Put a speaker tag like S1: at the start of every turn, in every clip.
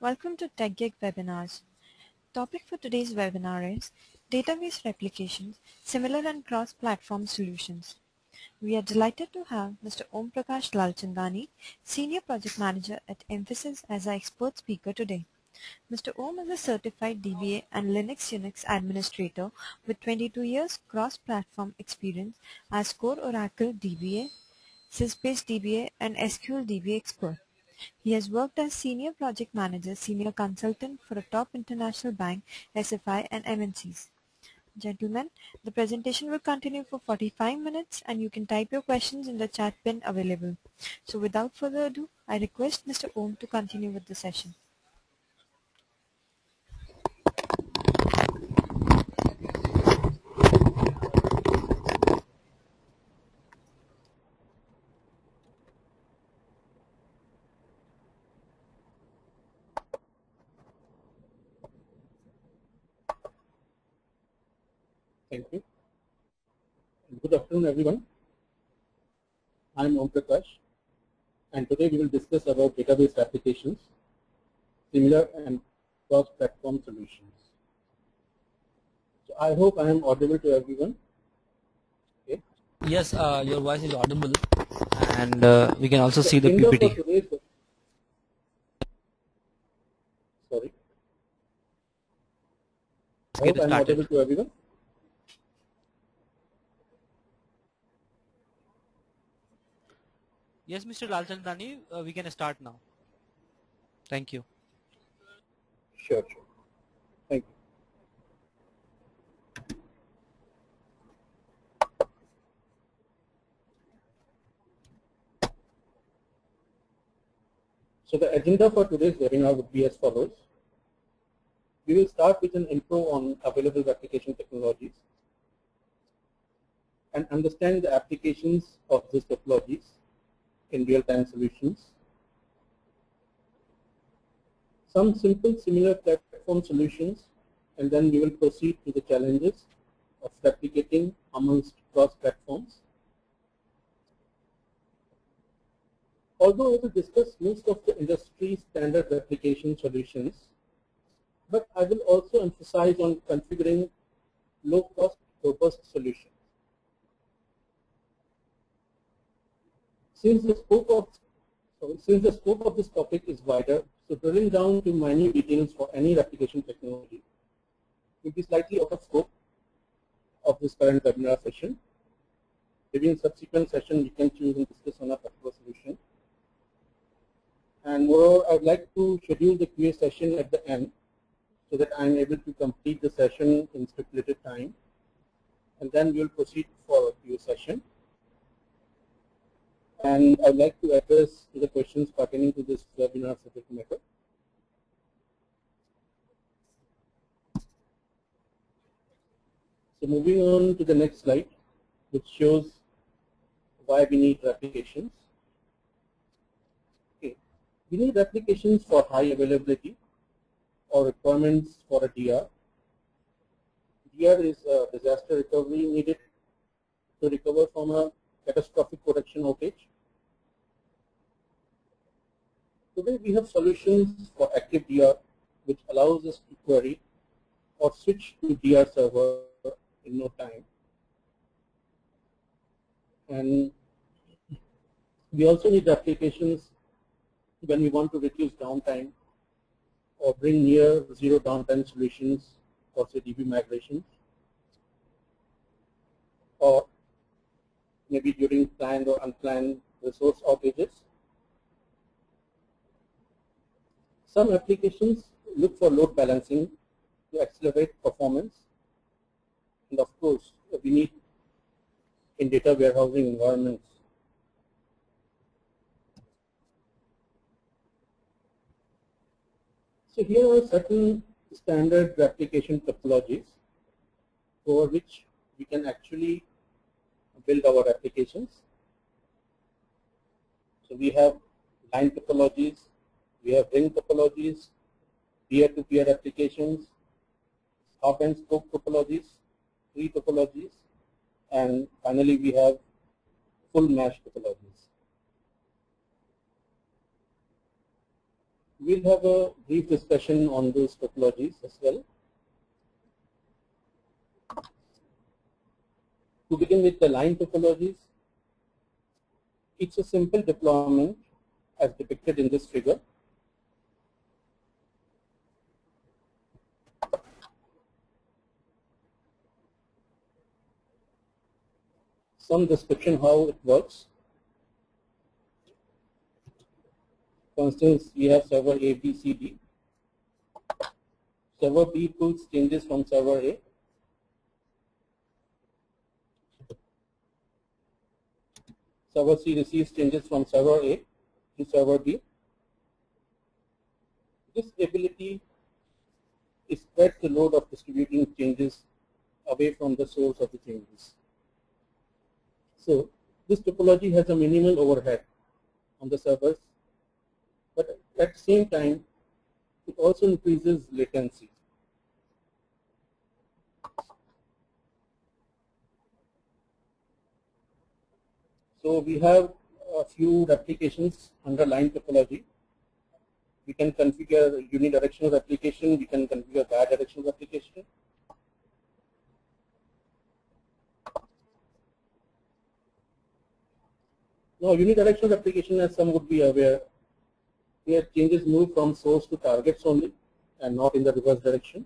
S1: Welcome to TechGig webinars. Topic for today's webinar is Database Replications, Similar and Cross-Platform Solutions. We are delighted to have Mr. Om Prakash Lalchandani, Senior Project Manager at Mphasis as our expert speaker today. Mr. Om is a certified DBA and Linux/Unix administrator with 22 years cross-platform experience as core Oracle DBA, Sys-based DBA, and SQL DBA expert. He has worked as Senior Project Manager, Senior Consultant for a top international bank, SFI, and MNCs. Gentlemen, the presentation will continue for 45 minutes and you can type your questions in the chat bin available. So without further ado, I request Mr. Om to continue with the session.
S2: Thank you. Good afternoon, everyone. I'm Om Prakash, and today we will discuss about database applications, similar and cross-platform solutions. So I hope I am audible to everyone. Okay.
S3: Yes, your voice is audible, and we can also see the PPT.
S2: Sorry.
S3: Let's get
S2: I'm audible to everyone.
S3: Yes, Mr. Lalchandani, we can start now. Thank you.
S2: Sure. Thank you. So the agenda for today's webinar would be as follows. We will start with an intro on available replication technologies and understand the applications of these topologies in real-time solutions. Some simple similar platform solutions, and then we will proceed to the challenges of replicating amongst cross-platforms. Although I will discuss most of the industry standard replication solutions, but I will also emphasize on configuring low-cost, robust solutions. Since the scope of this topic is wider, so drilling down to minute details for any replication technology will be slightly out of scope of this current webinar session. Maybe in subsequent session we can choose and discuss on a particular solution. And moreover, I would like to schedule the QA session at the end so that I am able to complete the session in stipulated time, and then we will proceed for a QA session. And I would like to address the questions pertaining to this webinar subject matter. So moving on to the next slide, which shows why we need replications. Okay. We need replications for high availability or requirements for a DR. DR is a disaster recovery needed to recover from a catastrophic production outage. Today we have solutions for active DR, which allows us to query or switch to DR server in no time. And we also need applications when we want to reduce downtime or bring near zero downtime solutions for say DB migrations, or maybe during planned or unplanned resource outages. Some applications look for load balancing to accelerate performance, and of course we need in data warehousing environments. So here are certain standard replication topologies over which we can actually build our applications. So we have line topologies, we have ring topologies, peer-to-peer applications, hub and spoke topologies, tree topologies, and finally we have full mesh topologies. We'll have a brief discussion on those topologies as well. To begin with the line topologies, it's a simple deployment as depicted in this figure. Some description how it works. For instance, we have server A, B, C, D. Server B pulls changes from server A. Server C receives changes from server A to server B. This ability spreads the load of distributing changes away from the source of the changes. So this topology has a minimal overhead on the servers, but at the same time, it also increases latency. So we have a few replications under line topology. We can configure unidirectional replication, we can configure bidirectional replication. Now unidirectional replication, as some would be aware, here changes move from source to targets only and not in the reverse direction.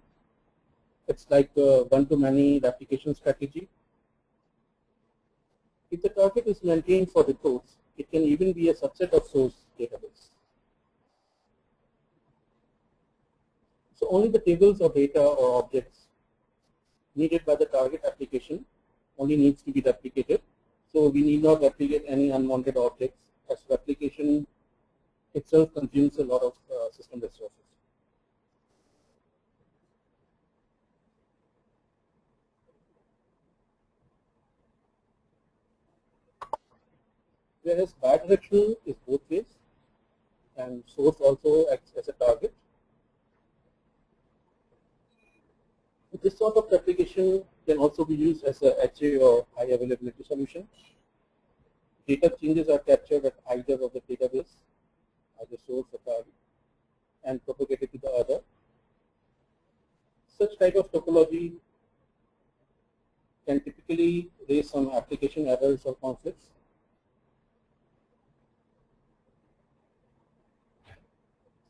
S2: It's like a one-to-many replication strategy. If the target is maintained for reports, it can even be a subset of source database. So only the tables of data or objects needed by the target application only needs to be replicated. So we need not replicate any unwanted objects, as replication itself consumes a lot of system resources. Whereas bidirectional is both ways, and source also acts as a target. This sort of replication can also be used as a HA or high availability solution. Data changes are captured at either of the database, either source or target, and propagated to the other. Such type of topology can typically raise some application errors or conflicts.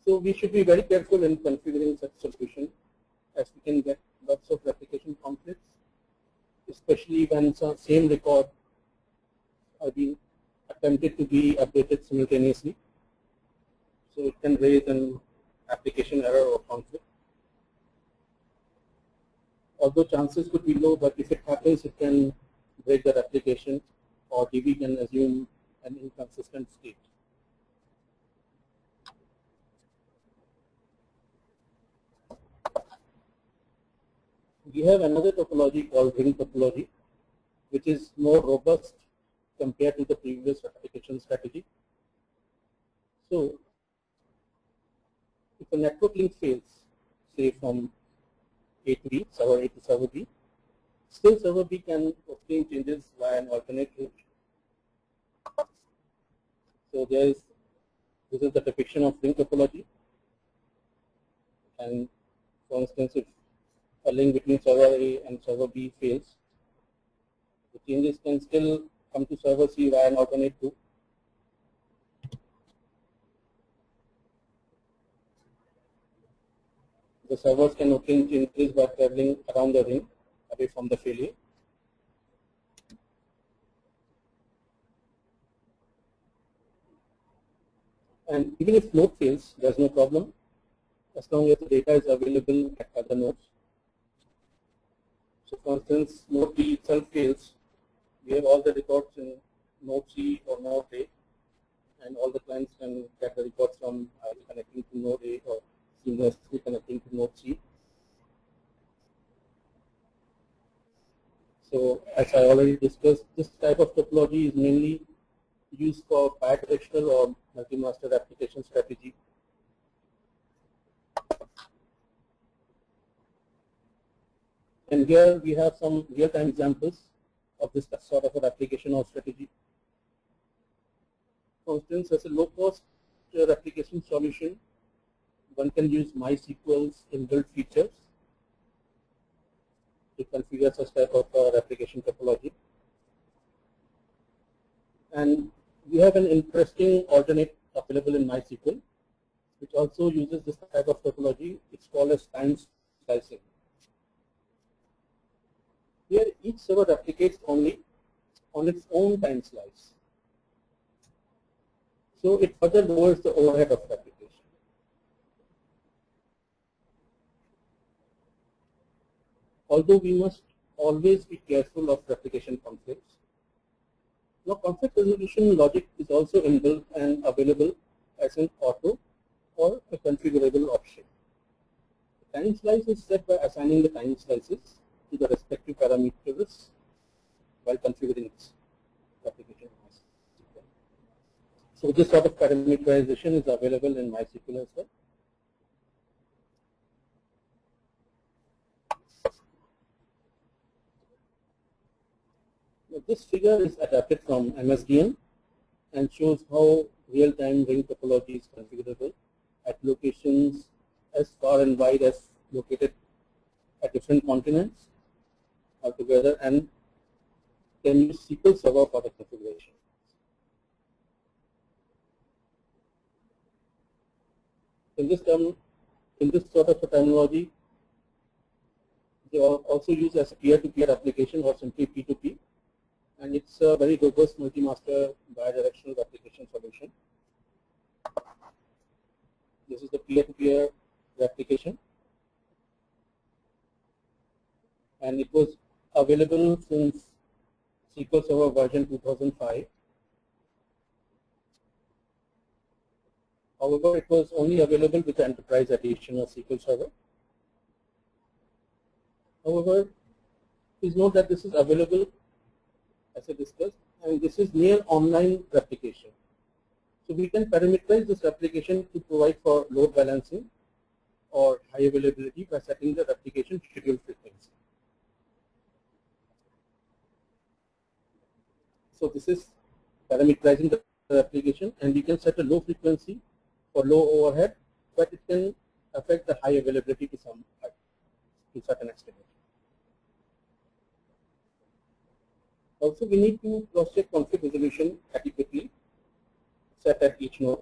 S2: So we should be very careful in configuring such solution, as we can get lots of replication conflicts, especially when some same record are being attempted to be updated simultaneously. So it can raise an application error or conflict. Although chances could be low, but if it happens, it can break the replication, or DB can assume an inconsistent state. We have another topology called ring topology, which is more robust compared to the previous replication strategy. So if a network link fails, say from A to B, server A to server B, still server B can obtain changes via an alternate route. So this is the depiction of ring topology. And for instance, if a link between server A and server B fails, the changes can still come to server C via an alternate route. The servers can obtain changes by traveling around the ring away from the failure. And even if node fails, there's no problem, as long as the data is available at other nodes. So for instance, node B itself fails, we have all the records in node C or node A, and all the clients can get the records from either connecting to node A or seamlessly connecting to node C. So as I already discussed, this type of topology is mainly used for bidirectional or multi-master application strategy. And here we have some real-time examples of this sort of an application or strategy. For instance, as a low-cost replication solution, one can use MySQL's inbuilt features to configure such type of replication topology. And we have an interesting alternate available in MySQL, which also uses this type of topology. It's called as time slicing. Here, each server replicates only on its own time slice. So it further lowers the overhead of replication. Although we must always be careful of replication conflicts. Now, conflict resolution logic is also inbuilt and available as an auto or a configurable option. The time slice is set by assigning the time slices to the respective parameters while configuring this replication. So this sort of parameterization is available in MySQL as well. Now, this figure is adapted from MSDN and shows how real-time ring topology is configurable at locations as far and wide as located at different continents altogether, and can use SQL Server for the configuration. In this sort of a terminology, they are also used as a peer-to-peer application or simply P2P, and it's a very robust multi-master bidirectional replication solution. This is the peer-to-peer replication, and it was available since SQL Server version 2005. However, it was only available with the enterprise edition of SQL Server. However, please note that this is available, as I discussed, and this is near online replication. So we can parameterize this replication to provide for load balancing or high availability by setting the replication schedule frequency. So this is parameterizing the replication, and we can set a low frequency for low overhead, but it can affect the high availability to certain extent. Also, we need to cross-check conflict resolution adequately set at each node.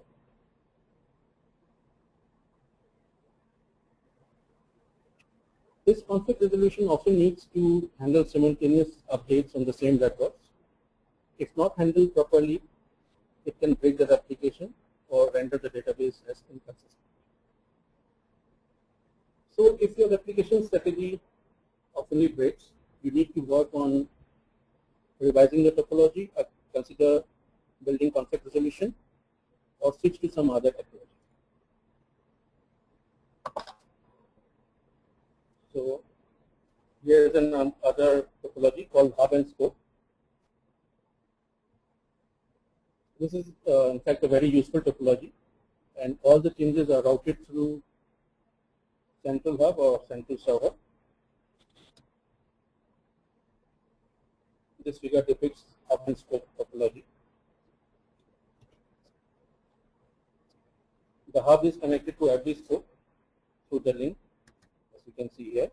S2: This conflict resolution also needs to handle simultaneous updates on the same records. If not handled properly, it can break the replication or render the database as inconsistent. So if your replication strategy often breaks, you need to work on revising the topology, consider building conflict resolution, or switch to some other technology. So here is another topology called hub and spoke. This is in fact a very useful topology, and all the changes are routed through central hub or central server. This figure depicts hub and spoke topology. The hub is connected to every spoke through the link, as you can see here.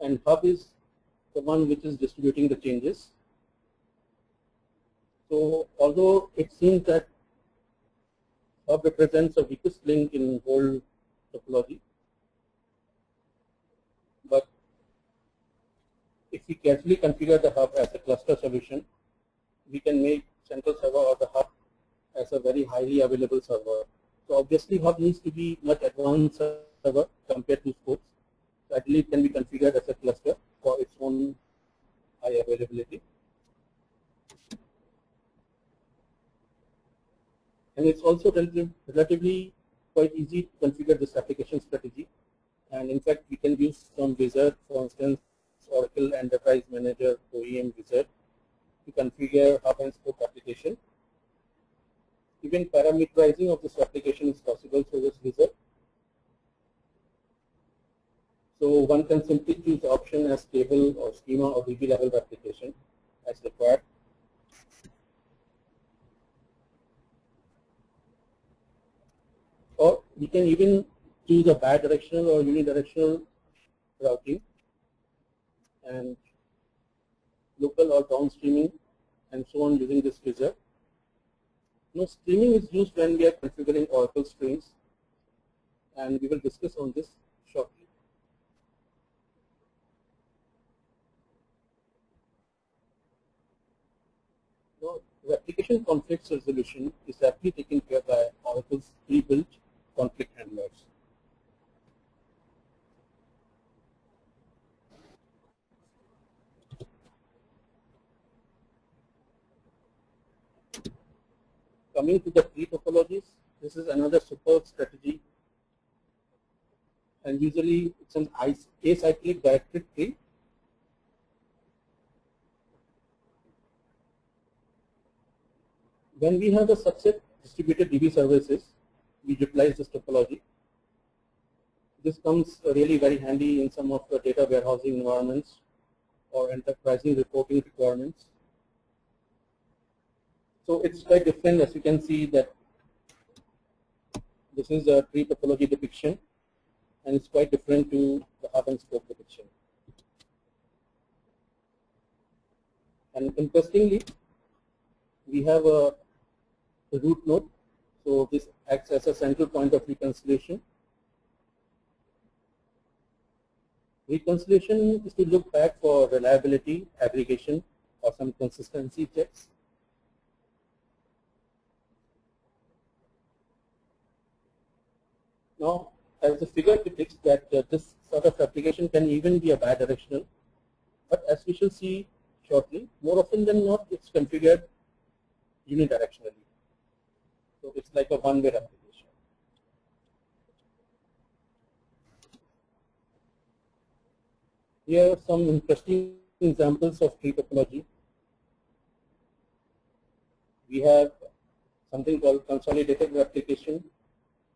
S2: And hub is the one which is distributing the changes. So although it seems that hub represents the weakest link in whole topology, but if we carefully configure the hub as a cluster solution, we can make central server or the hub as a very highly available server. So obviously hub needs to be much advanced server compared to spokes. So ideally it can be configured as a cluster for its own high availability. And it's also relatively quite easy to configure this application strategy. And in fact, we can use some wizard, for instance, Oracle Enterprise Manager OEM wizard to configure hub and spoke application. Even parameterizing of this application is possible through this wizard. So one can simply choose the option as table or schema or DB level replication as required. we can even choose a bidirectional or unidirectional routing and local or downstreaming and so on using this wizard. Now, streaming is used when we are configuring Oracle streams, and we will discuss on this shortly. Now, replication conflicts resolution is aptly taken care by Oracle's pre-built conflict handlers. Coming to the tree topologies, this is another superb strategy, and usually it's an acyclic directed tree. When we have a subset distributed DB services, we utilize this topology. This comes really very handy in some of the data warehousing environments or enterprising reporting requirements. So it's quite different, as you can see that this is a tree topology depiction, and it's quite different to the hub and spoke depiction. And interestingly, we have a root node, so this acts as a central point of reconciliation. Reconciliation is to look back for reliability, aggregation, or some consistency checks. Now, as the figure depicts that this sort of application can even be a bidirectional, but as we shall see shortly, more often than not, it's configured unidirectionally. So it's like a one-way application. Here are some interesting examples of tree topology. We have something called consolidated replication.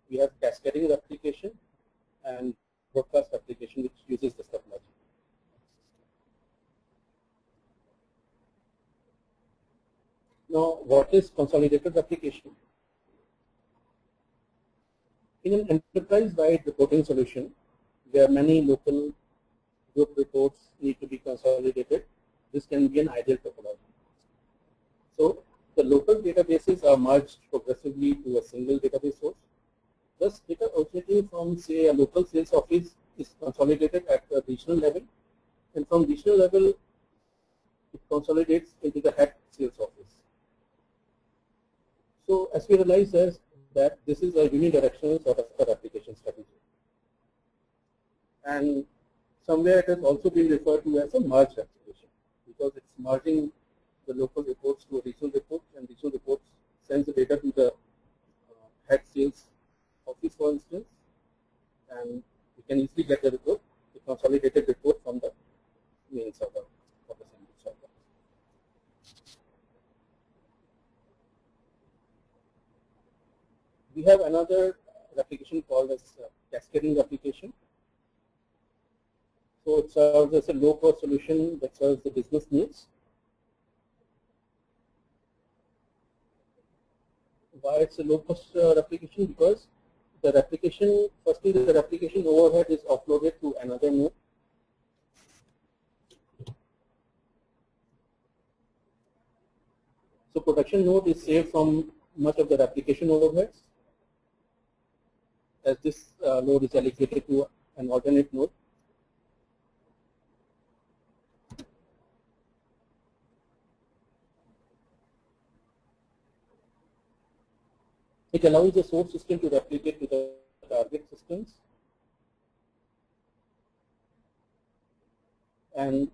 S2: We have cascading replication and broadcast replication, which uses this topology. Now, what is consolidated replication? In an enterprise-wide reporting solution, where many local group reports need to be consolidated, this can be an ideal topology. So, the local databases are merged progressively to a single database source. Thus, data originating from, say, a local sales office is consolidated at the regional level, and from regional level, it consolidates into the head sales office. So, as we realize that this is a unidirectional sort of a replication strategy. And somewhere it has also been referred to as a merge replication, because it's merging the local reports to a regional report, and regional reports sends the data to the head sales office, for instance, and you can easily get the report, the consolidated report from the main server or the central server. We have another replication called as cascading replication. So it serves as a low-cost solution that serves the business needs. Why it's a low-cost replication? Because the replication, firstly, the replication overhead is offloaded to another node. So production node is saved from much of the replication overheads, as this node is allocated to an alternate node. It allows the source system to replicate to the target systems, and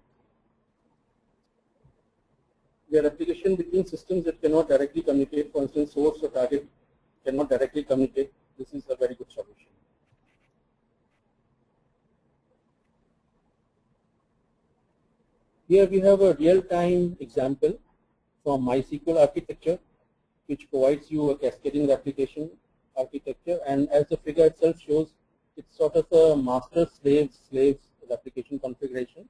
S2: the replication between systems that cannot directly communicate, for instance, source or target cannot directly communicate. This is a very good solution. Here we have a real-time example from MySQL architecture, which provides you a cascading replication architecture, and as the figure itself shows, it's sort of a master-slave replication configuration.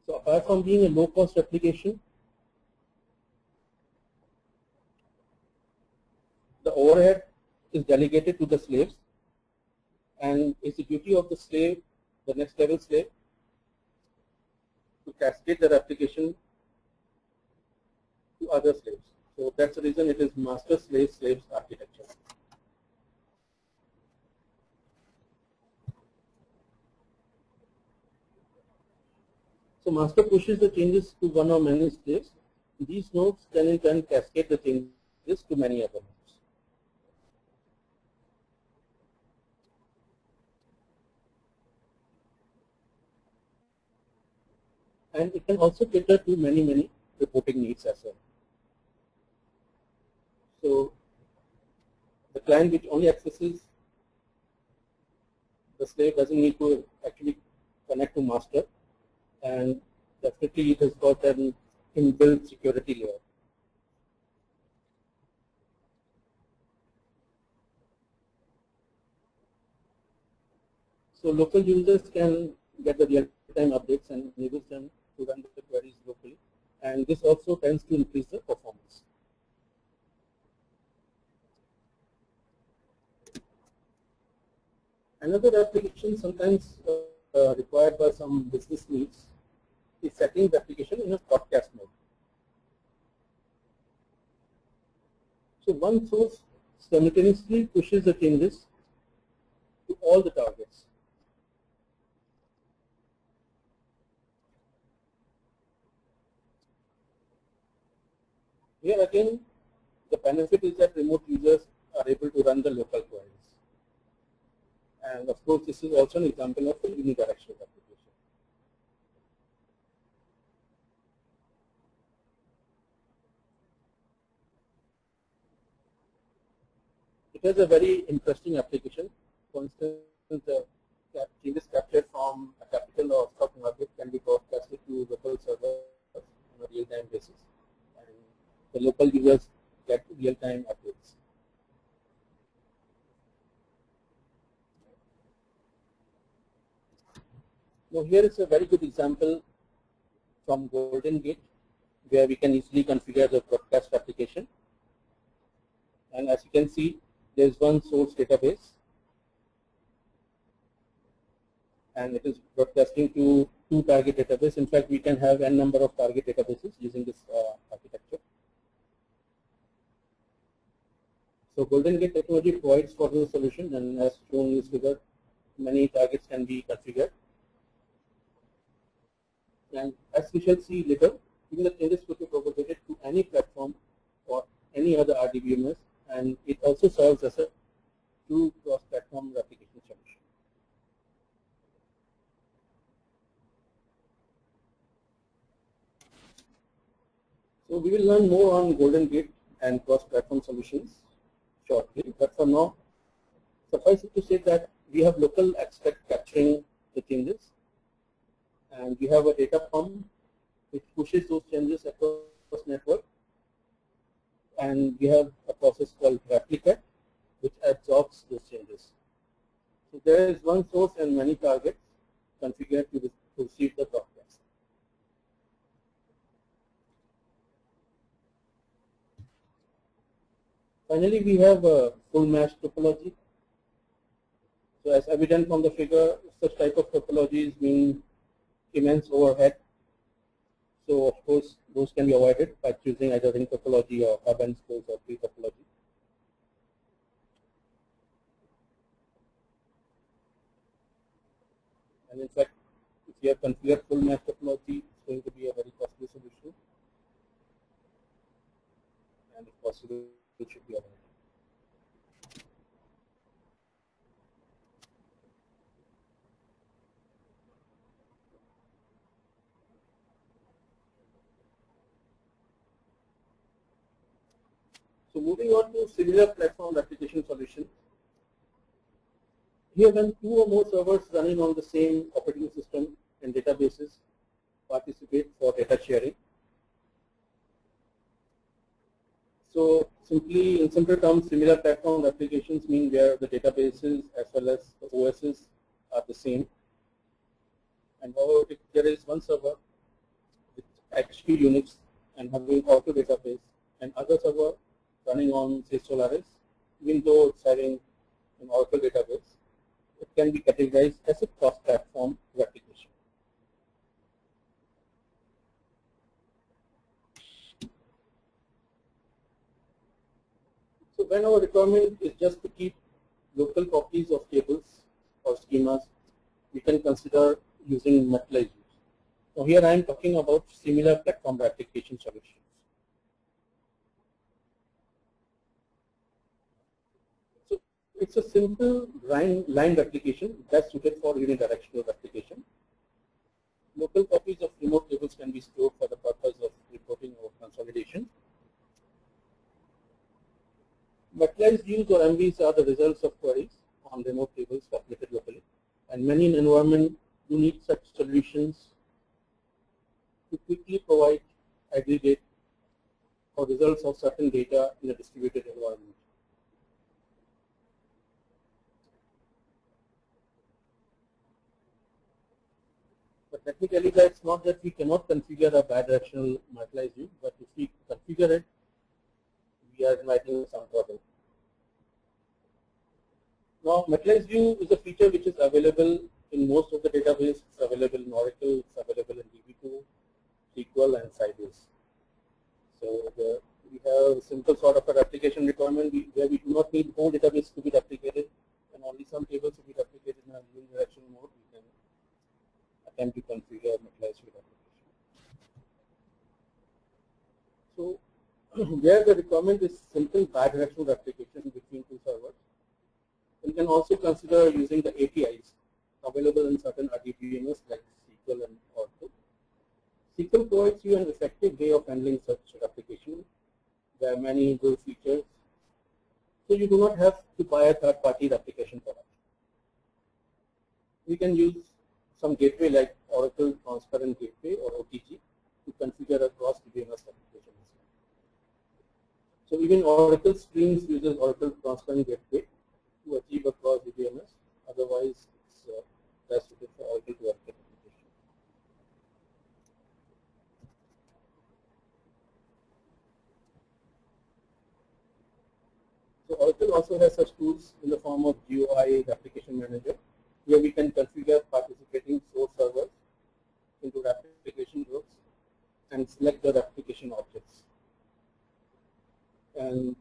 S2: So apart from being a low-cost replication, the overhead is delegated to the slaves, and it's the duty of the slave, the next level slave, to cascade the replication to other slaves. So that's the reason it is master slave slaves architecture. So master pushes the changes to one or many slaves. These nodes then in turn cascade the changes to many other nodes. And it can also cater to many reporting needs as well. So the client which only accesses the slave doesn't need to actually connect to master, and definitely it has got an inbuilt security layer. So local users can get the real-time updates and enables them to run the queries locally, and this also tends to increase the performance. Another application sometimes required by some business needs is setting the application in a broadcast mode. So one source simultaneously pushes the changes to all the targets. Here again, the benefit is that remote users are able to run the local queries. And of course, this is also an example of a unidirectional application. It has a very interesting application. For instance, the changes captured from a capital or stock market can be broadcasted to local servers on a real-time basis, and the local users get real-time updates. Now here is a very good example from Golden Gate, where we can easily configure the broadcast application. And as you can see, there is one source database, and it is broadcasting to two target databases. In fact, we can have n number of target databases using this architecture. So Golden Gate technology provides for the solution, and as shown in this figure, many targets can be configured. And as we shall see later, even the changes could be propagated to any platform or any other RDBMS, and it also serves as a true cross-platform replication solution. So we will learn more on Golden Gate and cross-platform solutions shortly, but for now, suffice it to say that we have local aspect capturing the changes, and we have a data pump which pushes those changes across network, and we have a process called Replicat which absorbs those changes. So there is one source and many targets configured to receive the broadcast. Finally, we have a full mesh topology. So as evident from the figure, such type of topologies mean immense overhead. So of course, those can be avoided by choosing either ring topology or hub and spokes or tree topology. And in fact, if you have configured full mesh topology, it's going to be a very costly solution, and if possible, it should be avoided. So moving on to similar platform replication solutions. Here, when two or more servers running on the same operating system and databases participate for data sharing. So simply, in simple terms, similar platform applications mean where the databases as well as the OSs are the same. And however, if there is one server with HP Unix and having auto database, and other server running on, say, Solaris, even though it's having an Oracle database, it can be categorized as a cross-platform replication. So when our requirement is just to keep local copies of tables or schemas, we can consider using Materialize. So here I am talking about similar platform replication solutions. So it's a simple line replication that's suited for unidirectional replication. Local copies of remote tables can be stored for the purpose of reporting or consolidation. Materialized views or MVs are the results of queries on remote tables populated locally, and many in environment do need such solutions to quickly provide, aggregate, or results of certain data in a distributed environment. But let me tell you that it's not that we cannot configure a bidirectional materialized view, but if we configure it, we are inviting some trouble. Now, materialized view is a feature which is available in most of the databases. It's available in Oracle, it's available in DB2, SQL, and Sybase. So we have a simple sort of a replication requirement where we do not need whole database to be replicated, and only some tables to be replicated in a unidirectional mode. We can attempt to configure materialized view replication. So where the requirement is simple bidirectional replication between two servers, we can also consider using the APIs available in certain RDBMS like SQL and Oracle. SQL provides you an effective way of handling such replication. There are many good features, so you do not have to buy a third-party replication product. We can use some gateway like Oracle Transparent Gateway or OTG to configure a cross-DBMS application. So even Oracle Streams uses Oracle Transparent Gateway to achieve a cross-DBMS. Otherwise, it's best suited for Oracle to Oracle application. So Oracle also has such tools in the form of GUI Application Manager, where we can configure participating source servers into replication groups and select the replication objects. And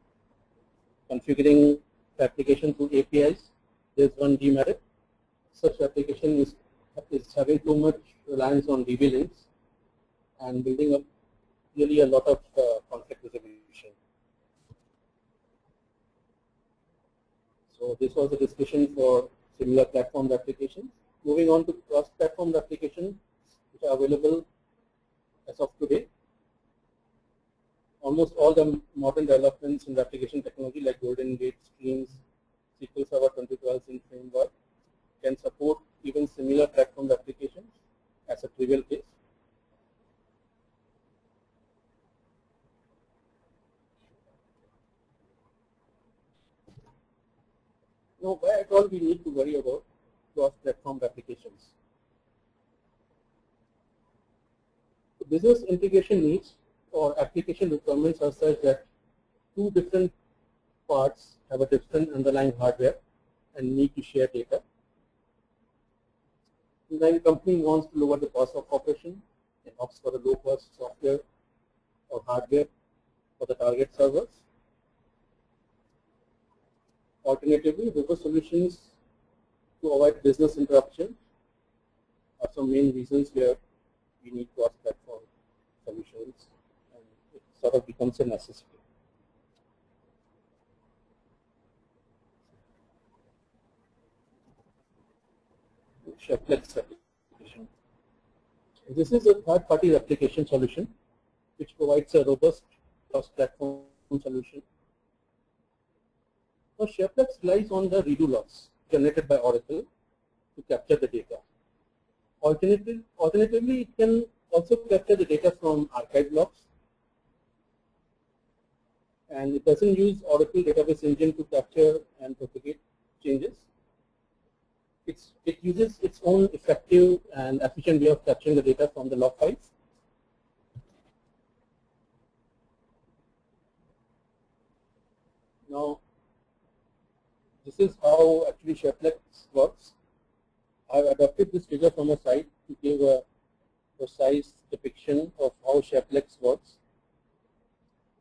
S2: configuring application through APIs, there's one demerit. Such application is having too much reliance on DB links and building up really a lot of conflict resolution. So this was a discussion for similar platform applications. Moving on to cross-platform applications, which are available as of today. Almost all the modern developments in replication technology like Golden Gate, Streams, SQL Server 2012 Sync framework can support even similar platform applications as a trivial case. Now, why at all we need to worry about cross-platform applications? Business integration needs or application requirements are such that two different parts have a different underlying hardware and need to share data. Then the company wants to lower the cost of operation and opts for a low-cost software or hardware for the target servers. Alternatively, robust solutions to avoid business interruption are some main reasons where we need cross-platform solutions, and it sort of becomes a necessity. Cheflex application. This is a third-party replication solution which provides a robust cross-platform solution. Now, Cheflex relies on the redo logs generated by Oracle to capture the data. Alternatively, it can also capture the data from archive logs, and it doesn't use Oracle database engine to capture and propagate changes. It uses its own effective and efficient way of capturing the data from the log files. Now, this is how actually Shaplex works. I've adopted this figure from a site to give a precise depiction of how Shaplex works.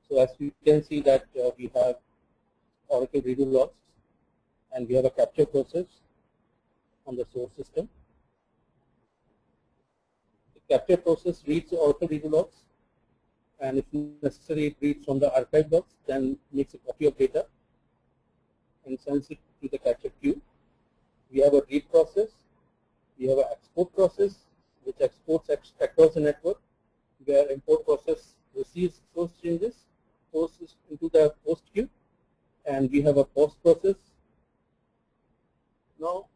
S2: So as you can see that we have Oracle redo logs, and we have a capture process on the source system. The capture process reads the Oracle redo logs, and if necessary, it reads from the archive logs, then makes a copy of data and sends it to the capture queue. We have a read process. We have an export process, which exports across the network, where import process receives source changes, posts into the post queue, and we have a post process. Now,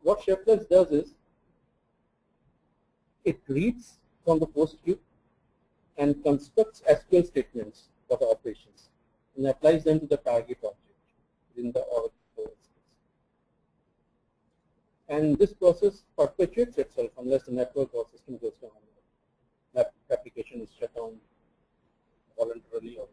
S2: what Shaplex does is, it reads from the post queue and constructs SQL statements for the operations and applies them to the target object in the Oracle space. And this process perpetuates itself unless the network or system goes down. That application is shut down voluntarily or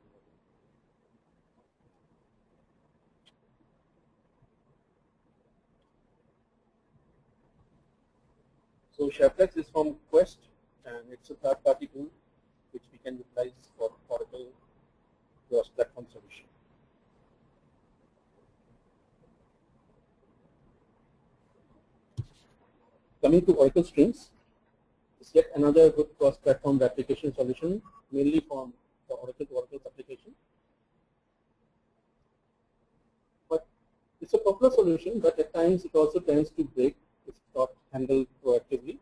S2: so Shaplex is from Quest, and it's a third-party tool which we can utilize for Oracle cross-platform solution. Coming to Oracle Streams, is yet another good cross-platform replication solution, mainly from the Oracle to Oracle application. But it's a popular solution, but at times it also tends to break if not handled proactively.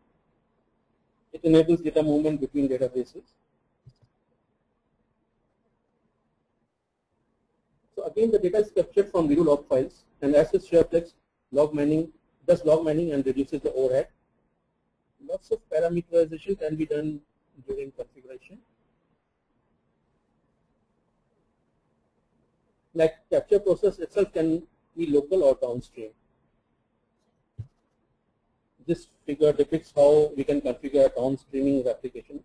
S2: It enables data movement between databases. So again, the data is captured from redo log files, and as with Shaplex, log mining does log mining and reduces the overhead. Lots of parameterization can be done during configuration. Like capture process itself can be local or downstream. This figure depicts how we can configure downstreaming replication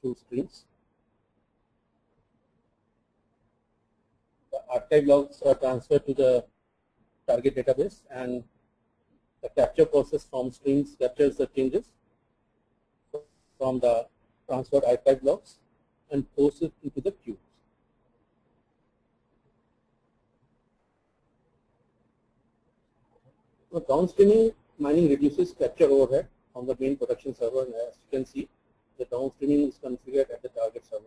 S2: through streams. The archive logs are transferred to the target database, and the capture process from streams captures the changes from the transferred archive logs and posts it into the queue. So downstreaming mining reduces capture overhead on the main production server, and as you can see, the downstreaming is configured at the target server.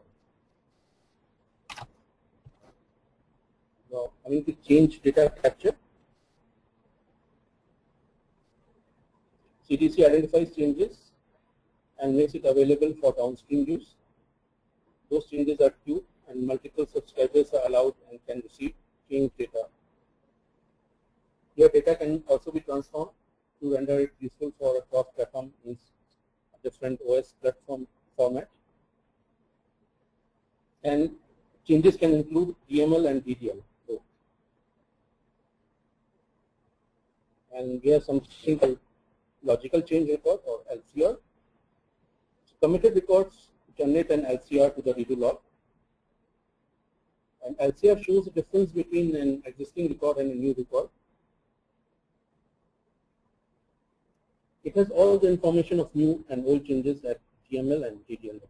S2: Now, coming to change data capture, CDC identifies changes and makes it available for downstream use. Those changes are queued, and multiple subscribers are allowed and can receive change data. Your data can also be transformed to render it useful for a cross-platform in different OS platform format. And changes can include DML and DDL. And we have something called logical change record, or LCR. Committed records generate an LCR to the redo log. And LCR shows the difference between an existing record and a new record. It has all the information of new and old changes at DML and DDL level.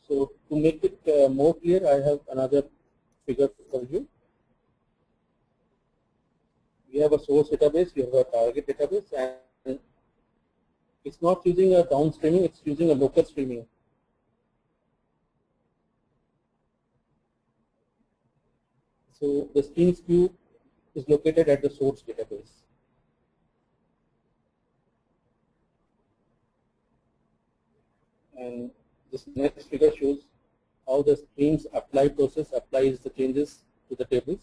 S2: So to make it more clear, I have another figure for you. We have a source database, we have a target database, and it's not using a downstreaming, it's using a local streaming. So the streams queue is located at the source database. And this next figure shows how the streams apply process applies the changes to the tables.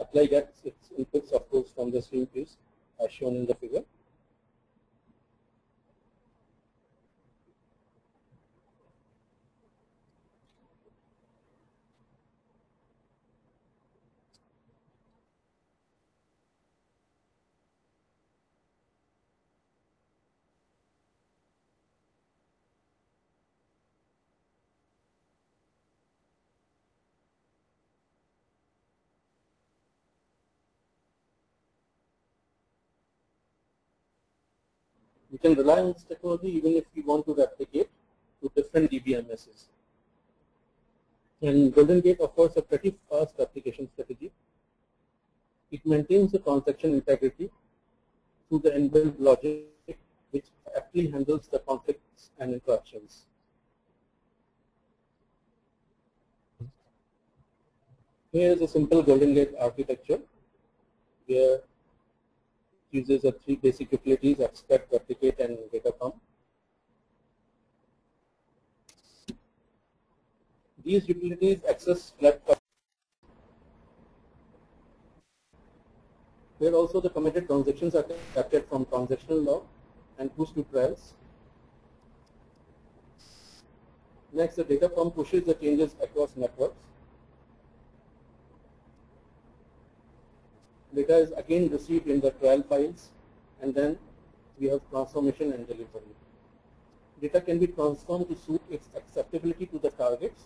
S2: Apply gets its inputs, of course, from the stream queues as shown in the figure. We can rely on this technology even if we want to replicate to different DBMSs. And Golden Gate offers a pretty fast application strategy. It maintains the transaction integrity through the inbuilt logic, which aptly handles the conflicts and interruptions. Here is a simple Golden Gate architecture where it uses the three basic utilities: expect, replicate, and data pump. These utilities access flat. Here also the committed transactions are captured from transactional log and pushed to trails. Next, the data pump pushes the changes across networks. Data is again received in the trail files, and then we have transformation and delivery. Data can be transformed to suit its acceptability to the targets.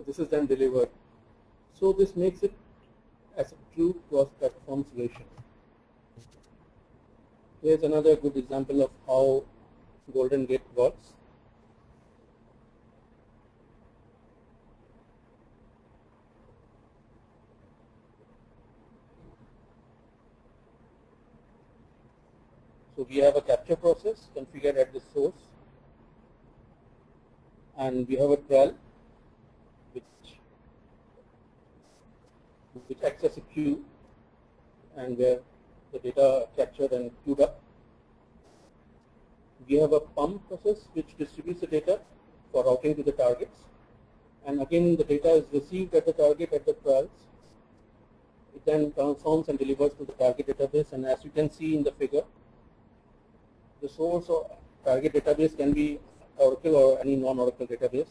S2: This is then delivered. So this makes it as a true cross-platform solution. Here's another good example of how Golden Gate works. So we have a capture process configured at the source, and we have a trail which acts as a queue, and where the data captured and queued up. We have a pump process which distributes the data for routing to the targets, and again the data is received at the target at the trails. It then transforms and delivers to the target database, and as you can see in the figure, the source or target database can be Oracle or any non-Oracle database.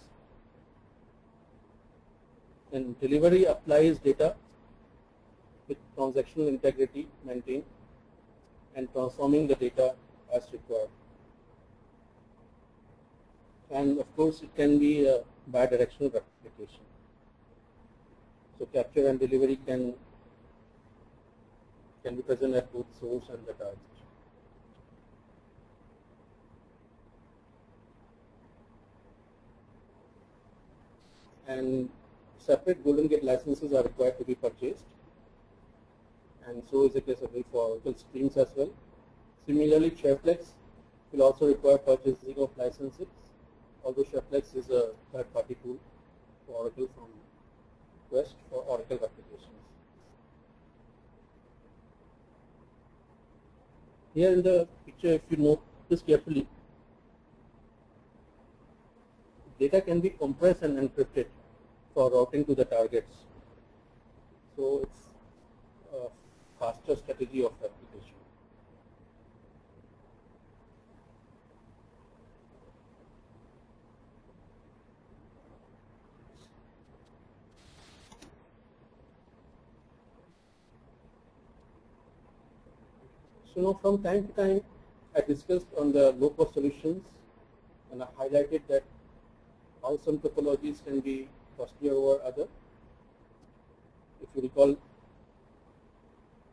S2: And delivery applies data with transactional integrity maintained and transforming the data as required. And of course, it can be a bidirectional replication. So capture and delivery can be present at both source and the target. And separate Golden Gate licenses are required to be purchased, and so is the case for Oracle streams as well. Similarly, SharePlex will also require purchasing of licenses, although SharePlex is a third-party tool for Oracle from Quest for Oracle replications. Here in the picture, if you notice carefully, data can be compressed and encrypted for routing to the targets. So it's a faster strategy of replication. So now from time to time, I discussed on the low-cost solutions, and I highlighted that how some topologies can be costlier over other. If you recall,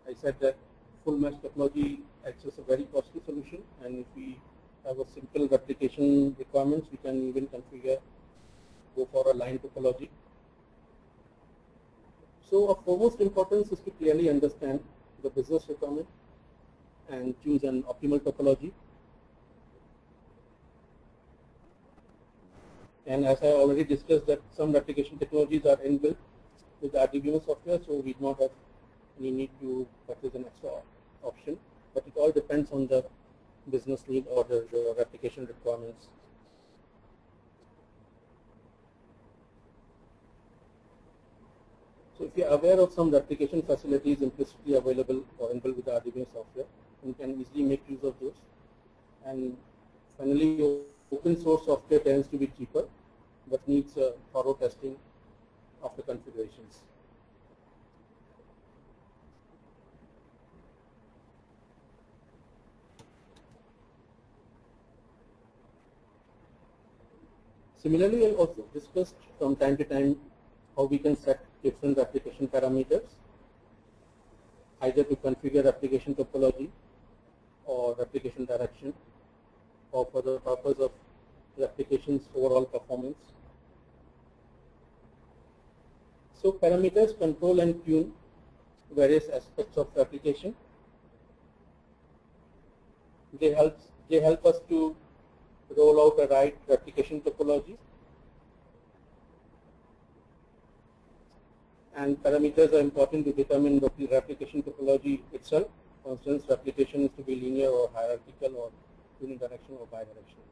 S2: I said that full mesh topology acts as a very costly solution, and if we have a simple replication requirements, we can even go for a line topology. So of foremost importance is to clearly understand the business requirement and choose an optimal topology. And as I already discussed, that some replication technologies are inbuilt with the RDBMS software, so we do not have any need to purchase an extra option. But it all depends on the business need or the replication requirements. So if you are aware of some replication facilities implicitly available or inbuilt with the RDBMS software, you can easily make use of those. And finally, open source software tends to be cheaper, but needs thorough testing of the configurations. Similarly, I also discussed from time to time how we can set different replication parameters, either to configure replication topology or replication direction, or for the purpose of replication's overall performance. So parameters control and tune various aspects of replication. They help us to roll out the right replication topology. And parameters are important to determine the replication topology itself. For instance, replication is to be linear or hierarchical or unidirectional or bidirectional.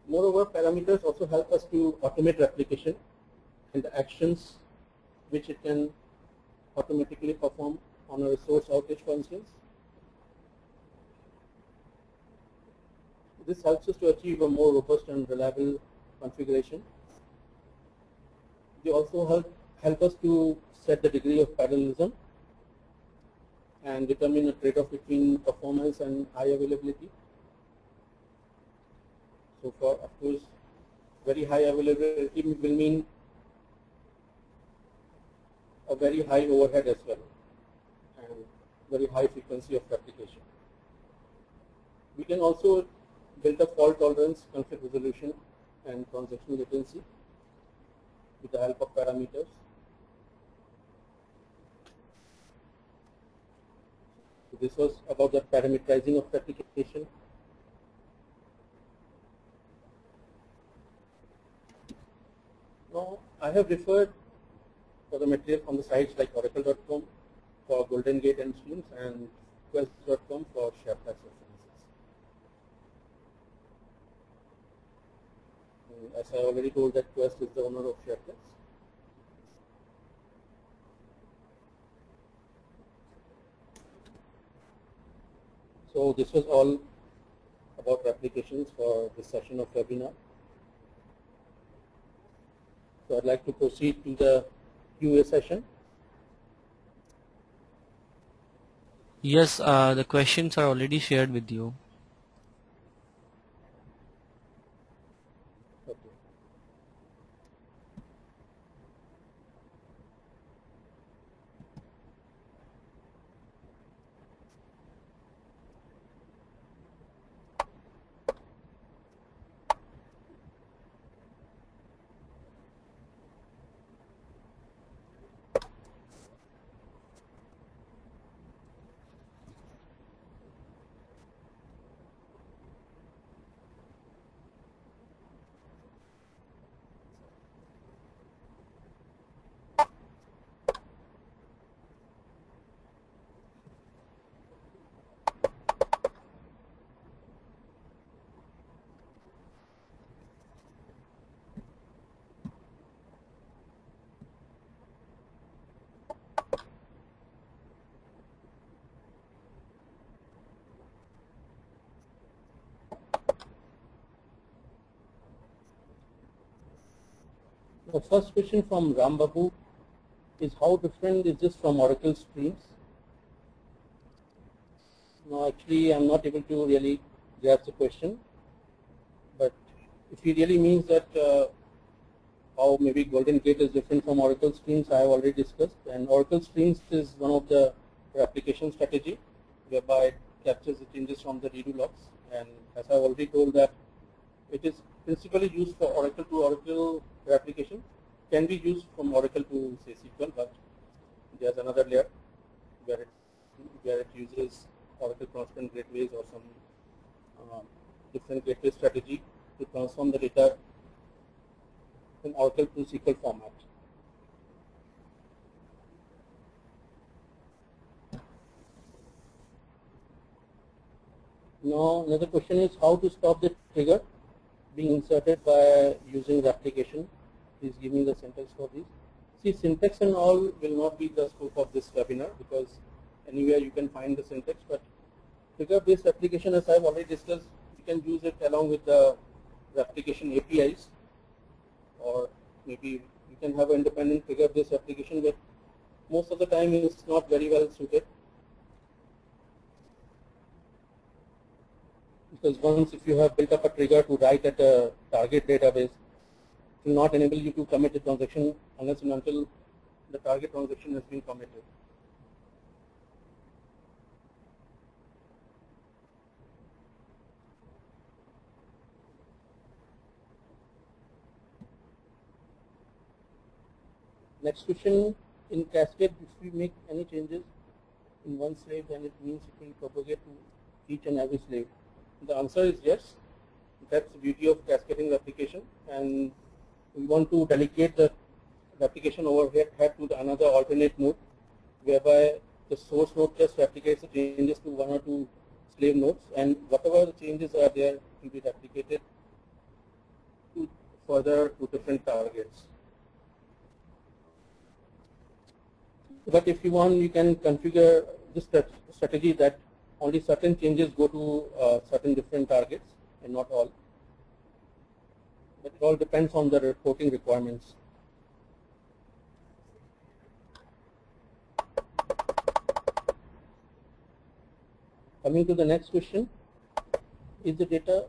S2: Moreover, parameters also help us to automate replication and the actions which it can automatically perform on a resource outage, for instance. This helps us to achieve a more robust and reliable configuration. They also help us to set the degree of parallelism and determine a trade-off between performance and high availability. So for, of course, very high availability will mean a very high overhead as well and very high frequency of replication. We can also build a fault tolerance, conflict resolution, and transactional latency with the help of parameters. So this was about the parameterizing of replication. Now, I have referred for the material from the sites like oracle.com for Golden Gate and streams and quest.com for SharePlace references. As I already told that Quest is the owner of SharePlace. So this was all about replications for this session of webinar. So I'd like to proceed to the QA session.
S3: Yes, the questions are already shared with you.
S2: Okay. The first question from Rambabu is how different is this from Oracle streams? No, actually I'm not able to really grasp the question, but if he really means that how maybe Golden Gate is different from Oracle streams, I have already discussed, and Oracle streams is one of the replication strategy whereby it captures the changes from the redo logs, and as I already told that it is principally used for Oracle to Oracle replication, can be used from Oracle to say SQL, but there's another layer where it uses Oracle constant gateways or some different gateway strategy to transform the data from Oracle to SQL format. Now another question is how to stop the trigger being inserted by using replication. Please give me the syntax for this. See, syntax and all will not be the scope of this webinar because anywhere you can find the syntax, but trigger-based replication, as I have already discussed, you can use it along with the replication APIs, or maybe you can have an independent trigger-based application, but most of the time it's not very well suited. Because once if you have built up a trigger to write at a target database, it will not enable you to commit a transaction unless and until the target transaction has been committed. Next question, in cascade, if we make any changes in one slave, then it means it will propagate to each and every slave. The answer is yes. That's the beauty of cascading replication, and we want to delegate the replication overhead to another alternate node, whereby the source node just replicates the changes to one or two slave nodes, and whatever the changes are there will be replicated to further to different targets. But if you want, you can configure this strategy that only certain changes go to certain different targets and not all. But it all depends on the reporting requirements. Coming to the next question, is the database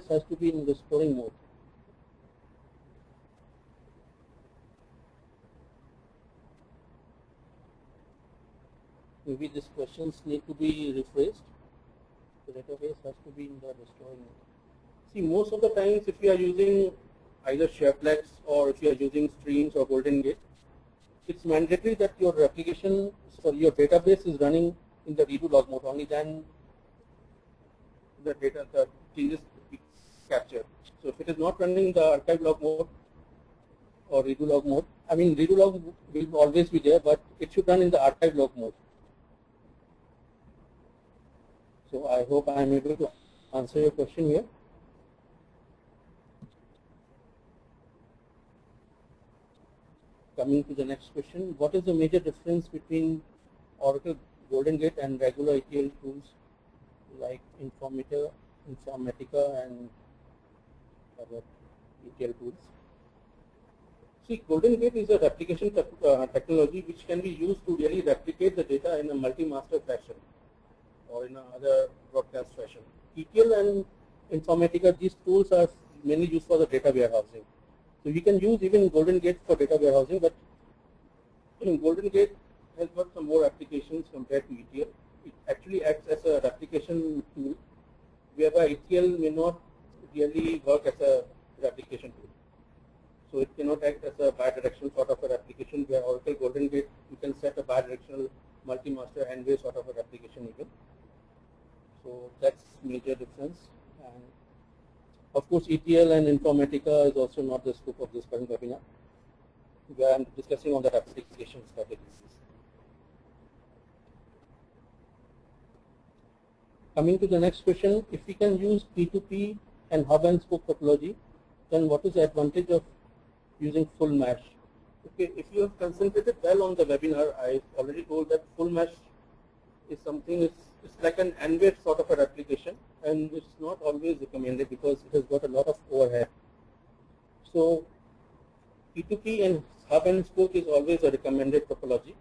S2: has to be in restoring mode? Maybe these questions need to be rephrased. The database has to be in the restoring mode. See, most of the times if you are using either Shareplex or if you are using streams or Golden Gate, it's mandatory that your replication, so your database is running in the redo log mode, only then the changes be captured. So if it is not running in the archive log mode or redo log mode, I mean redo log will always be there, but it should run in the archive log mode. So I hope I am able to answer your question here. Coming to the next question, what is the major difference between Oracle Golden Gate and regular ETL tools like Informatica and other ETL tools? See, Golden Gate is a replication technology which can be used to really replicate the data in a multi-master fashion or in another broadcast fashion. ETL and Informatica, these tools are mainly used for the data warehousing. So we can use even Golden Gate for data warehousing, but Golden Gate has got some more applications compared to ETL. It actually acts as a replication tool, whereby ETL may not really work as a replication tool. So it cannot act as a bidirectional sort of a replication, where Oracle Golden Gate, you can set a bidirectional multi-master N-way sort of a replication even. So that's major difference. And of course, ETL and Informatica is also not the scope of this current webinar, where I'm discussing on the replication strategies. Coming to the next question, if we can use P2P and hub and spoke topology, then what is the advantage of using full mesh? Okay, if you have concentrated well on the webinar, I already told that full mesh is something, it's like an N-way sort of a replication, and it's not always recommended because it has got a lot of overhead. So P2P and hub and spoke is always a recommended topology,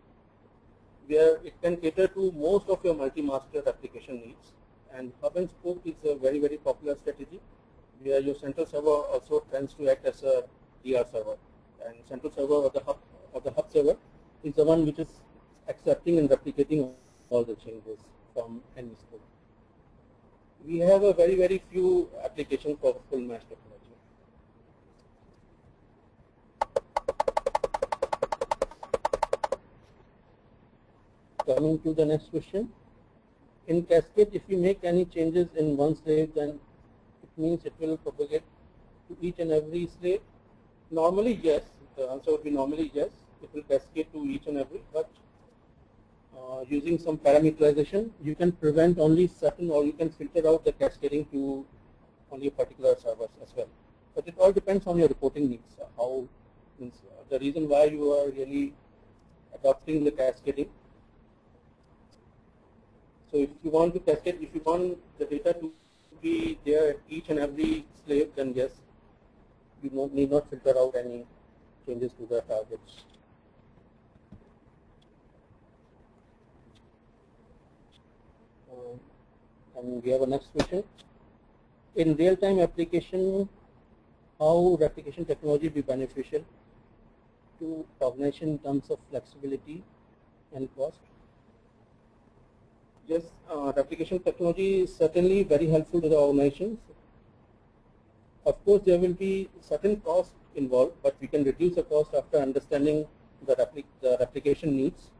S2: where it can cater to most of your multi-master application needs. And hub and spoke is a very, very popular strategy, where your central server also tends to act as a DR server. And central server or the hub server is the one which is accepting and replicating all the changes from any spoke. We have a very, very few applications for full mesh topology. Coming to the next question. In Cascade, if you make any changes in one slave, then it means it will propagate to each and every slave. Normally, yes. The answer would be normally yes. It will cascade to each and every, but using some parameterization, you can prevent only certain, or you can filter out the cascading to only particular servers as well. But it all depends on your reporting needs. How the reason why you are really adopting the cascading. So if you want to cascade, if you want the data to be there at each and every slave, then yes, you need not filter out any changes to the targets. And we have a next question. In real-time application, how replication technology be beneficial? to organization in terms of flexibility and cost? Yes, replication technology is certainly very helpful to the organizations. Of course, there will be certain cost involved, but we can reduce the cost after understanding the replication needs.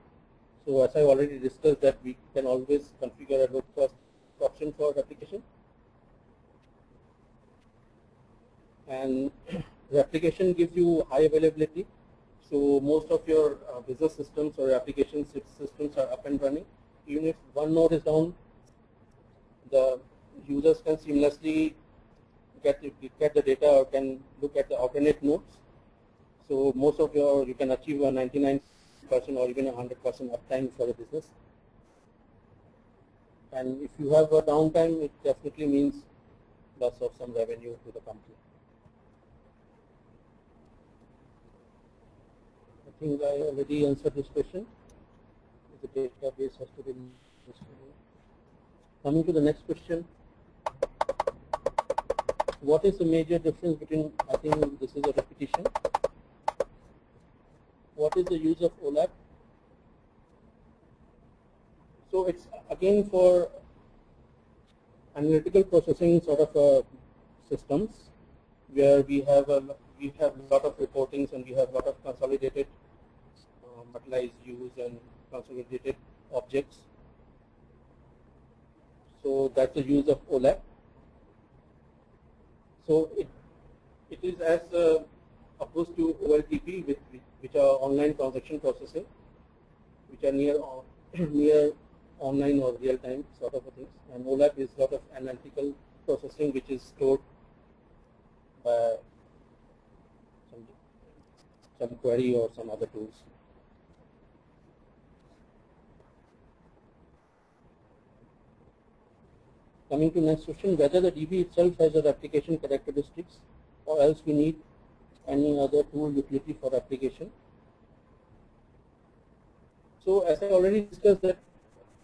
S2: So as I already discussed, that we can always configure a low cost option for replication. And replication gives you high availability. So most of your business systems or application systems are up and running. Even if one node is down, the users can seamlessly get the data or can look at the alternate nodes. So most of you can achieve a 99% or even 100% uptime for the business. And if you have a downtime, it definitely means loss of some revenue to the company. I think I already answered this question. The database has to be. Coming to the next question. What is the major difference between, I think this is a repetition. What is the use of OLAP? So it's again for analytical processing sort of systems where we have a lot of reportings and we have a lot of consolidated materialized views and consolidated objects. So that's the use of OLAP. So it is as opposed to OLTP, which are online transaction processing, which are near online or real time sort of things. And OLAP is sort of analytical processing, which is stored by some query or some other tools. Coming to next question, whether the DB itself has a replication characteristics or else we need any other tool utility for application. So as I already discussed that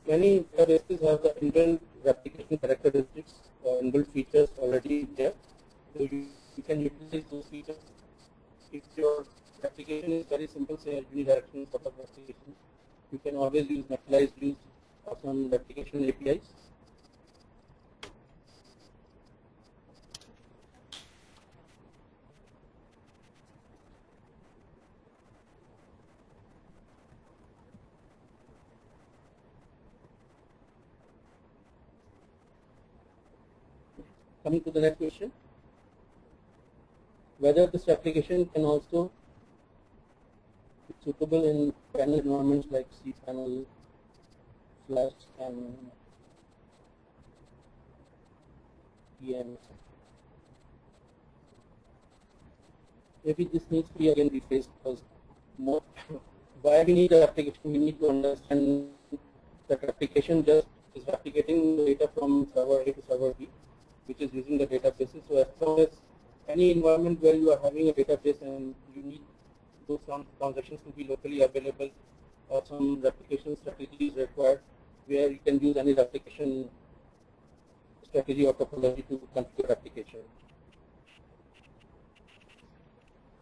S2: many databases have the inbuilt replication characteristics or inbuilt features already there. So you can utilize those features. If your application is very simple, say a unidirectional sort of application, you can always use materialized views or some replication APIs. Coming to the next question, whether this application can also be suitable in panel environments like cPanel, Flash, and PM. Maybe this needs to be again rephrased because why we need an application, we need to understand that application just is replicating the data from server A to server B, which is using the databases. So as long as any environment where you are having a database and you need those transactions to be locally available, or some replication strategy is required where you can use any replication strategy or topology to configure application.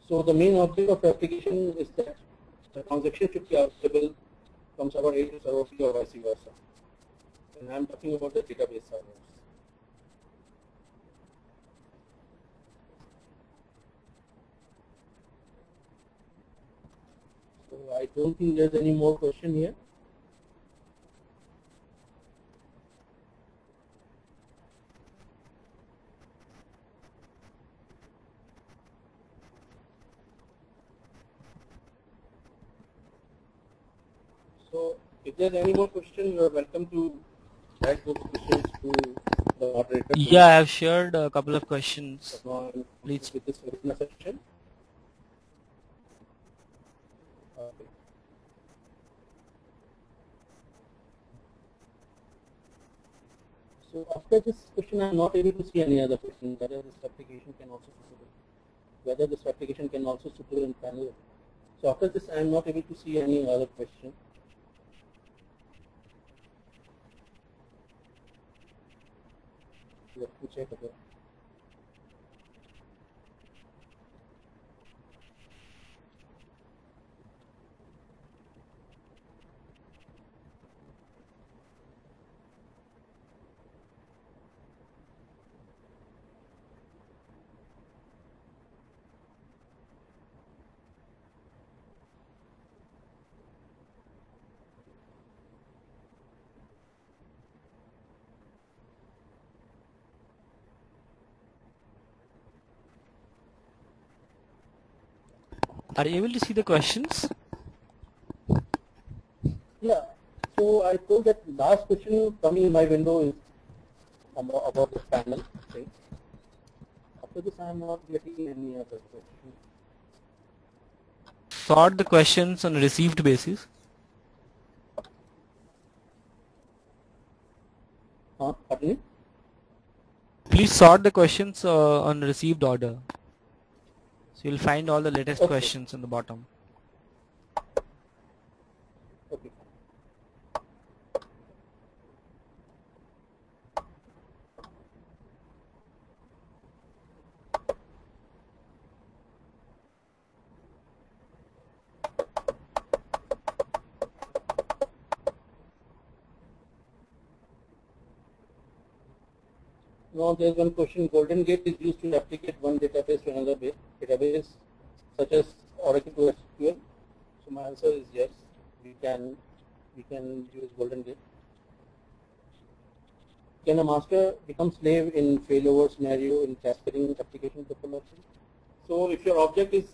S2: So the main object of replication is that the transaction should be available from server A to server B or vice versa. And I am talking about the database servers. So I don't think there's any more question here. So if there's any more question, you are welcome to write those questions to the moderator.
S3: Yeah, I have shared a couple of questions. Please.
S2: With this webinar session. Okay. So after this question, I am not able to see any other question. Whether this application can also suitable. Whether this application can also suitable in panel. So after this, I am not able to see any other question. Let me check again.
S3: Are you able to see the questions?
S2: Yeah. So I told that last question coming in my window is about this panel thing. After this, I am not getting any other question.
S3: Sort the questions on a received basis.
S2: Pardon me?
S3: Please sort the questions on received order. So you'll find all the latest
S2: Okay.
S3: questions in the bottom.
S2: Okay. Now there is one question. Golden Gate is used to replicate one database to another database, such as Oracle to SQL. So my answer is yes. We can use Golden Gate. Can a master become slave in failover scenario in cascading application topology? So if your object is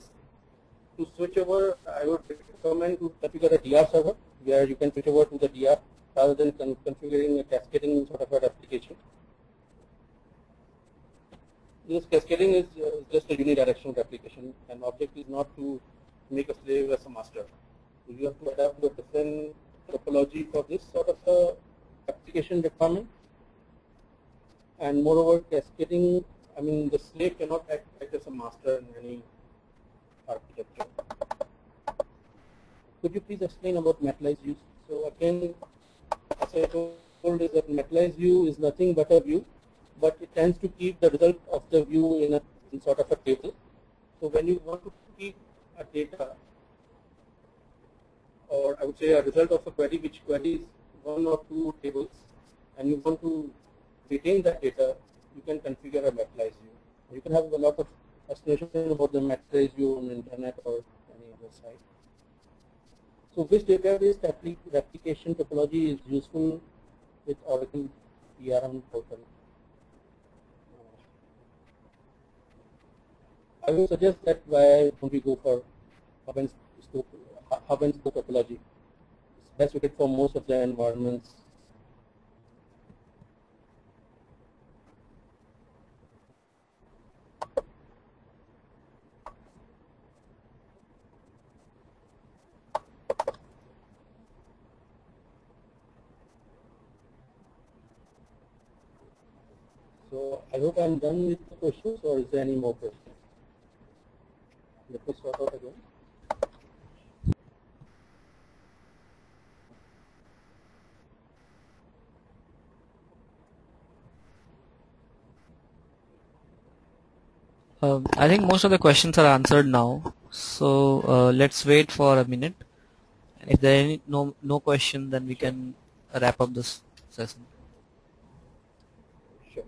S2: to switch over, I would recommend to configure a DR server where you can switch over to the DR rather than configuring a cascading sort of an application. This cascading is just a unidirectional replication, and object is not to make a slave as a master. So you have to adapt a different topology for this sort of application requirement. And moreover, cascading, I mean, the slave cannot act as a master in any architecture. Could you please explain about materialized views? So again, as I told is that materialized view is nothing but a view, but it tends to keep the result of the view in sort of a table. So when you want to keep a data, or I would say a result of a query which queries one or two tables, and you want to retain that data, you can configure a materialized view. You can have a lot of explanation about the materialized view on the internet or any other site. So which database replication topology is useful with Oracle PRM portal? I would suggest that why don't we go for hub and spoke topology. It's best suited for most of the environments. So I hope I'm done with the questions, or is there any more questions? Let me sort out again.
S3: I think most of the questions are answered now. So let's wait for a minute. If there are any no question, then we can wrap up this session.
S2: Sure.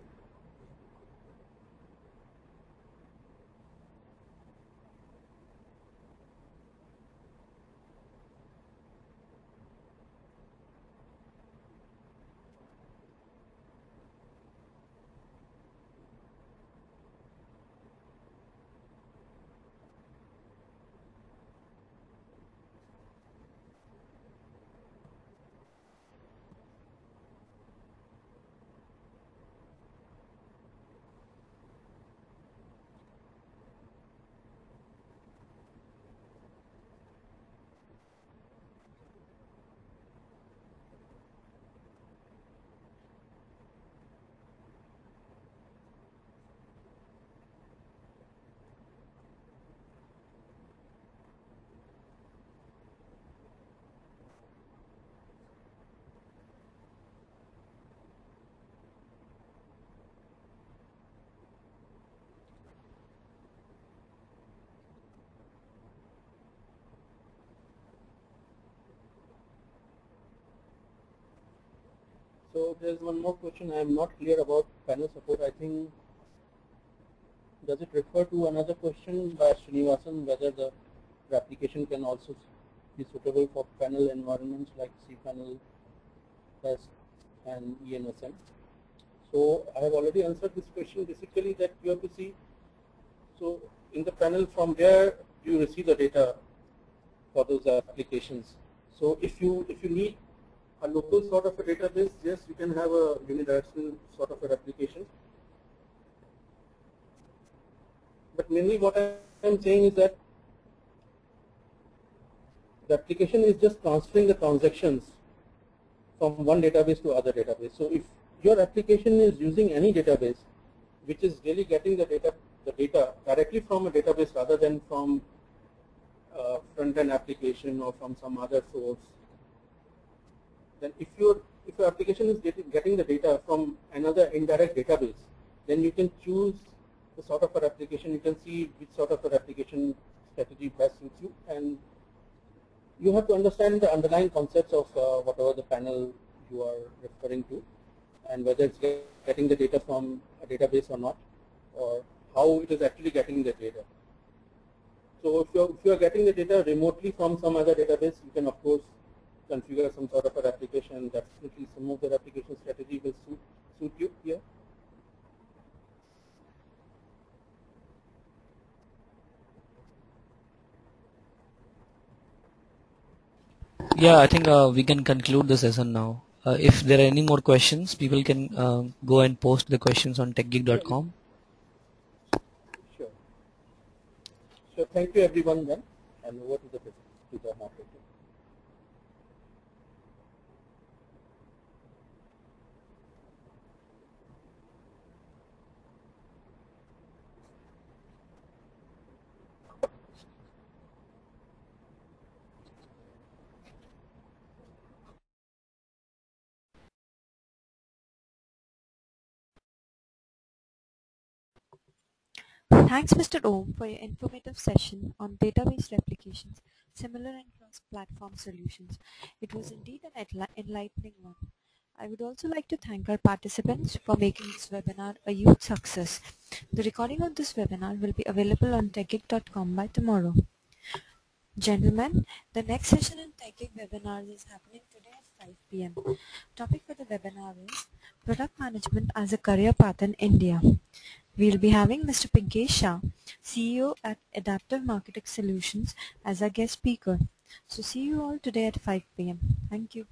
S2: So there's one more question I am not clear about panel support. I think, does it refer to another question by Srinivasan whether the application can also be suitable for panel environments like cPanel, test, and ENSM? So I have already answered this question. Basically, that you have to see. So in the panel, from where you receive the data for those applications. So if you need a local sort of a database, yes, you can have a unidirectional sort of a replication. But mainly what I'm saying is that the application is just transferring the transactions from one database to other database. So if your application is using any database which is really getting the data directly from a database rather than from front-end application or from some other source, then if your application is getting the data from another indirect database, then you can choose the sort of a replication. You can see which sort of a replication strategy best suits you, and you have to understand the underlying concepts of whatever the panel you are referring to, and whether it's getting the data from a database or not, or how it is actually getting the data. So if you are getting the data remotely from some other database, you can of course configure some sort of a replication. Definitely some of the replication strategy will suit you here.
S3: Yeah, I think we can conclude the session now. If there are any more questions, people can go and post the questions on techgig.com.
S2: Sure. So thank you everyone then, and over to the moderator.
S1: Thanks, Mr. Om, for your informative session on database replications, similar and cross-platform solutions. It was indeed an enlightening one. I would also like to thank our participants for making this webinar a huge success. The recording of this webinar will be available on techgig.com by tomorrow. Gentlemen, the next session in TechGig webinars is happening today at 5 p.m. Topic for the webinar is Product Management as a Career Path in India. We'll be having Mr. Pinkesh Shah, CEO at Adaptive Marketing Solutions, as our guest speaker. So see you all today at 5 p.m. Thank you.